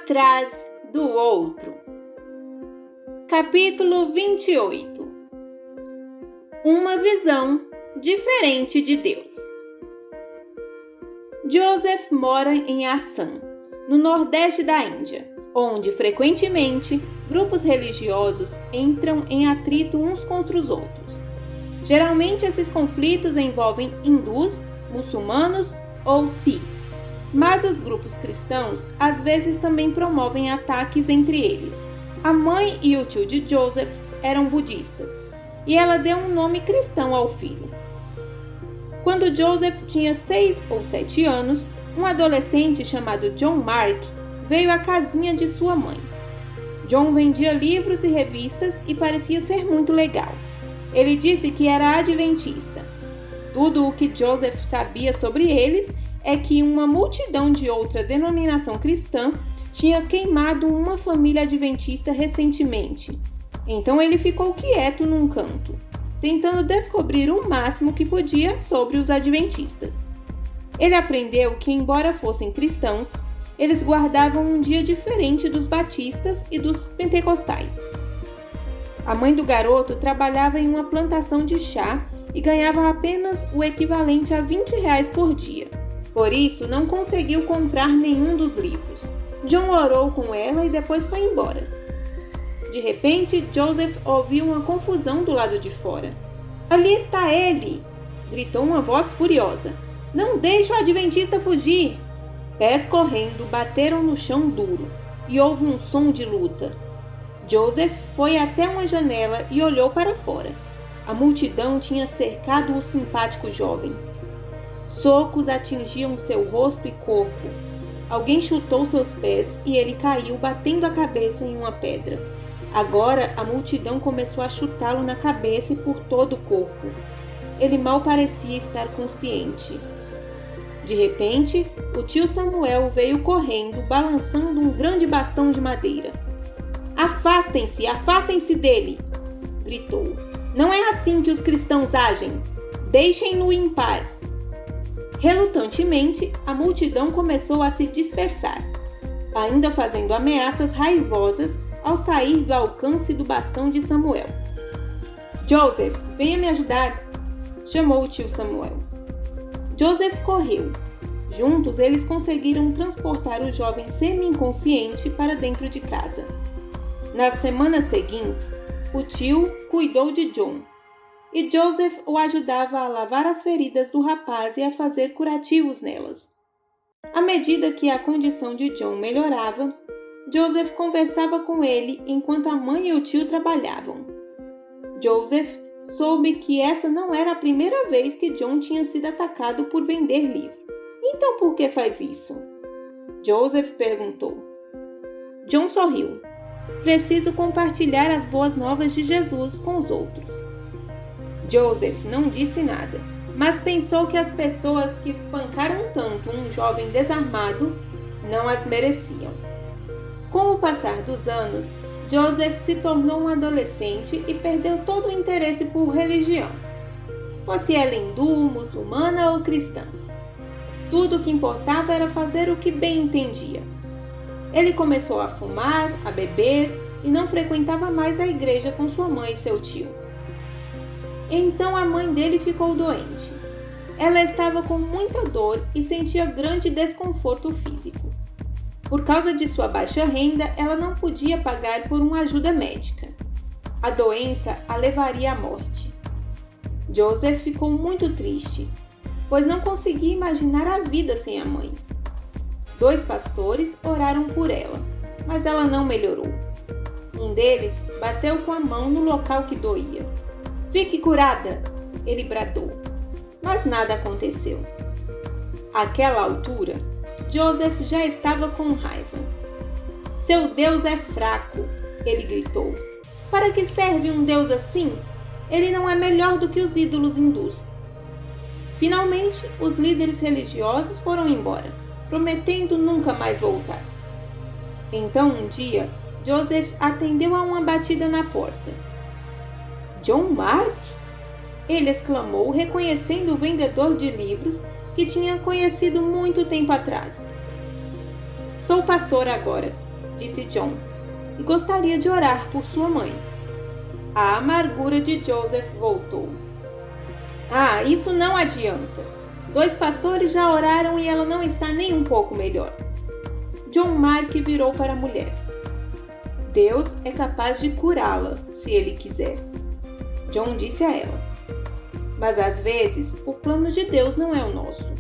atrás do outro. Capítulo 28. Uma visão diferente de Deus. Joseph mora em Assam, no nordeste da Índia, onde frequentemente grupos religiosos entram em atrito uns contra os outros. Geralmente esses conflitos envolvem hindus, muçulmanos ou sikhs, mas os grupos cristãos às vezes também promovem ataques entre eles. A mãe e o tio de Joseph eram budistas, e ela deu um nome cristão ao filho. Quando Joseph tinha 6 ou 7 anos, um adolescente chamado John Mark veio à casinha de sua mãe. John vendia livros e revistas e parecia ser muito legal. Ele disse que era adventista. Tudo o que Joseph sabia sobre eles é que uma multidão de outra denominação cristã tinha queimado uma família adventista recentemente. Então ele ficou quieto num canto, tentando descobrir o máximo que podia sobre os adventistas. Ele aprendeu que, embora fossem cristãos, eles guardavam um dia diferente dos batistas e dos pentecostais. A mãe do garoto trabalhava em uma plantação de chá e ganhava apenas o equivalente a R$20 por dia. Por isso, não conseguiu comprar nenhum dos livros. John orou com ela e depois foi embora. De repente, Joseph ouviu uma confusão do lado de fora. "Ali está ele!" gritou uma voz furiosa. "Não deixe o adventista fugir!" Pés correndo bateram no chão duro e houve um som de luta. Joseph foi até uma janela e olhou para fora. A multidão tinha cercado o simpático jovem. Socos atingiam seu rosto e corpo. Alguém chutou seus pés e ele caiu batendo a cabeça em uma pedra. Agora a multidão começou a chutá-lo na cabeça e por todo o corpo. Ele mal parecia estar consciente. De repente, o tio Samuel veio correndo, balançando um grande bastão de madeira. "Afastem-se, afastem-se dele!" gritou. "Não é assim que os cristãos agem. Deixem-no em paz." Relutantemente, a multidão começou a se dispersar, ainda fazendo ameaças raivosas ao sair do alcance do bastão de Samuel. "Joseph, venha me ajudar!" chamou o tio Samuel. Joseph correu. Juntos, eles conseguiram transportar o jovem semi-inconsciente para dentro de casa. Nas semanas seguintes, o tio cuidou de John, e Joseph o ajudava a lavar as feridas do rapaz e a fazer curativos nelas. À medida que a condição de John melhorava, Joseph conversava com ele enquanto a mãe e o tio trabalhavam. Joseph soube que essa não era a primeira vez que John tinha sido atacado por vender livro. "Então por que faz isso?" Joseph perguntou. John sorriu. "Preciso compartilhar as boas novas de Jesus com os outros." Joseph não disse nada, mas pensou que as pessoas que espancaram tanto um jovem desarmado não as mereciam. Com o passar dos anos, Joseph se tornou um adolescente e perdeu todo o interesse por religião, fosse ela hindu, muçulmana ou cristã. Tudo o que importava era fazer o que bem entendia. Ele começou a fumar, a beber e não frequentava mais a igreja com sua mãe e seu tio. Então a mãe dele ficou doente. Ela estava com muita dor e sentia grande desconforto físico. Por causa de sua baixa renda, ela não podia pagar por uma ajuda médica. A doença a levaria à morte. Joseph ficou muito triste, pois não conseguia imaginar a vida sem a mãe. 2 pastores oraram por ela, mas ela não melhorou. Um deles bateu com a mão no local que doía. "Fique curada!" ele bradou, mas nada aconteceu. Àquela altura, Joseph já estava com raiva. "Seu Deus é fraco!" ele gritou. "Para que serve um Deus assim? Ele não é melhor do que os ídolos hindus." Finalmente, os líderes religiosos foram embora, prometendo nunca mais voltar. Então, um dia, Joseph atendeu a uma batida na porta. "John Mark?" ele exclamou, reconhecendo o vendedor de livros que tinha conhecido muito tempo atrás. "Sou pastor agora. disse John, e gostaria de orar por sua mãe. A amargura de Joseph voltou. Ah, isso não adianta. 2 pastores já oraram e ela não está nem um pouco melhor. John Mark virou para a mulher. Deus é capaz de curá-la, se ele quiser. John disse a ela. Mas às vezes, o plano de Deus não é o nosso.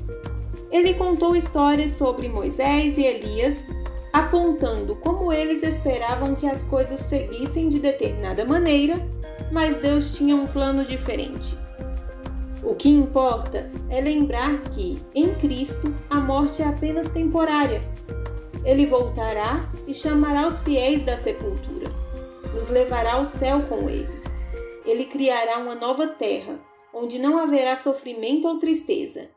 Ele contou histórias sobre Moisés e Elias, apontando como eles esperavam que as coisas seguissem de determinada maneira, mas Deus tinha um plano diferente. O que importa é lembrar que, em Cristo, a morte é apenas temporária. Ele voltará e chamará os fiéis da sepultura. Nos levará ao céu com ele. Ele criará uma nova terra, onde não haverá sofrimento ou tristeza.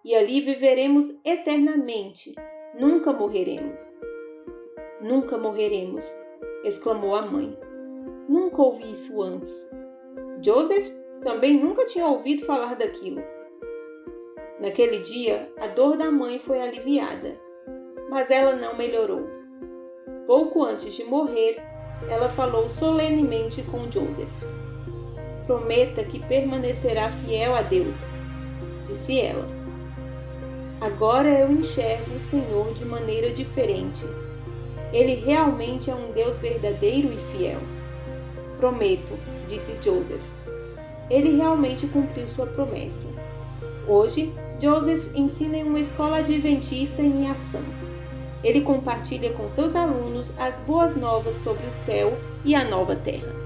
E ali viveremos eternamente. Nunca morreremos. Nunca morreremos, exclamou a mãe. Nunca ouvi isso antes. Joseph também nunca tinha ouvido falar daquilo. Naquele dia, a dor da mãe foi aliviada, mas ela não melhorou. Pouco antes de morrer, ela falou solenemente com Joseph. Prometa que permanecerá fiel a Deus, disse ela. Agora eu enxergo o Senhor de maneira diferente. Ele realmente é um Deus verdadeiro e fiel. Prometo, disse Joseph. Ele realmente cumpriu sua promessa. Hoje, Joseph ensina em uma escola adventista em ação. Ele compartilha com seus alunos as boas novas sobre o céu e a nova terra.